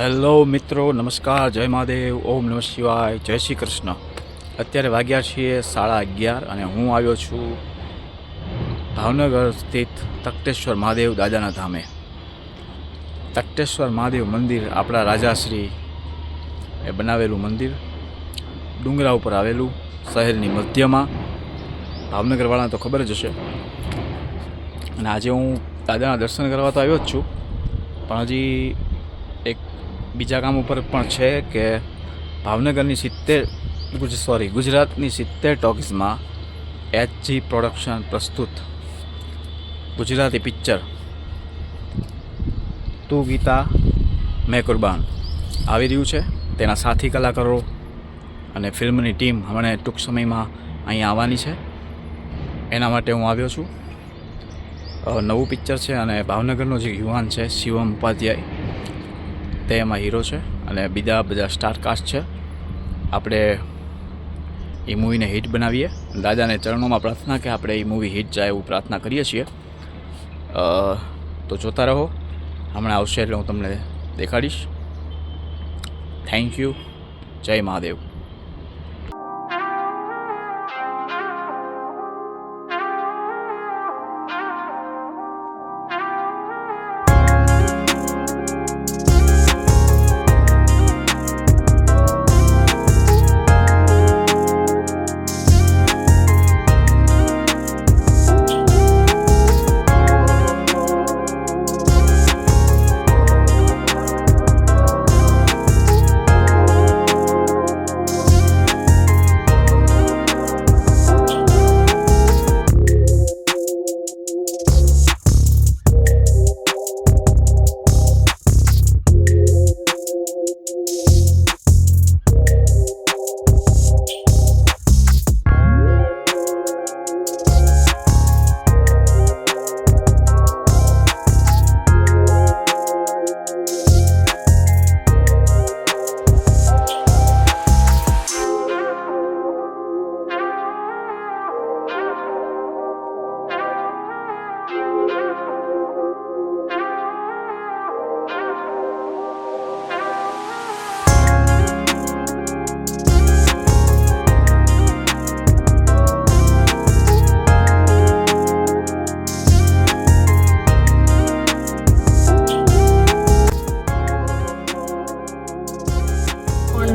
Hello મિત્રો, નમસ્કાર, જય મહાદેવ, ઓમ નમઃ શિવાય, જય શ્રી કૃષ્ણ. અત્યારે વાગ્યા છીએ 11:30 અને હું આવ્યો છું ભાવનગર સ્થિત તખતેશ્વર મહાદેવ દાદાના ધામે. તખતેશ્વર મહાદેવ મંદિર આપણા રાજાશ્રી એ બનાવેલું મંદિર, ડુંગરા ઉપર આવેલું, શહેરની મધ્યમાં. ભાવનગરવાળાને તો ખબર જ હશે. અને આજે હું દાદાના દર્શન કરવા તો આવ્યો જ છું, પણ હજી એક બીજા કામ ઉપર પણ છે કે ભાવનગરની ગુજરાતની 70 ટોકીઝમાં એચજી પ્રોડક્શન પ્રસ્તુત ગુજરાતી પિક્ચર તું ગીતા મેં કુરબાન આવી રહ્યું છે. તેના સાથી કલાકારો અને ફિલ્મની ટીમ હમણાં ટૂંક સમયમાં અહીંયા આવવાની છે. એના માટે હું આવ્યો છું. નવું પિક્ચર છે અને ભાવનગરનો જે યુવાન છે શિવમ ઉપાધ્યાય, તે એમાં હીરો છે અને બીજા બધા સ્ટાર કાસ્ટ છે. આપણે એ મૂવીને હિટ બનાવીએ. દાદાને ચરણોમાં પ્રાર્થના કે આપણે એ મૂવી હિટ જાય એવું પ્રાર્થના કરીએ છીએ. તો જોતા રહો, હમણાં આવશે એટલે હું તમને દેખાડીશ. Thank you. જય મહાદેવ.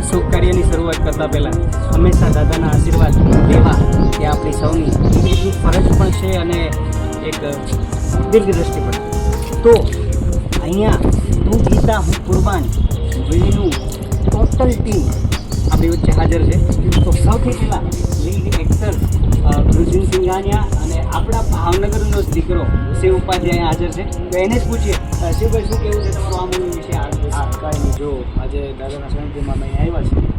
શુભ કાર્યની શરૂઆત કરતા પહેલાં હંમેશા દાદાના આશીર્વાદ લેવા એ આપણી સૌની એક ફરજ પણ છે અને એક દીર્ઘદ્રષ્ટિ પણ. તો અહીંયા તું ગીતા હું કુરબાન મૂવીનું ટોટલ ટીમ આપણી વચ્ચે હાજર છે. તો સૌથી પહેલાં લીડ એક્ટર ગુરુજીન સિંઘાનિયા અને આપણા ભાવનગરનો જ દીકરો શિવ ઉપાધ્યાય હાજર છે. તો એને જ પૂછીએ, શિવભાઈ શું કહેવું છે તમારું આ મૂવી વિશે? કાંઈ નહીં, જો આજે દાદાના સાનિધ્યમાં અમે આવ્યા છીએ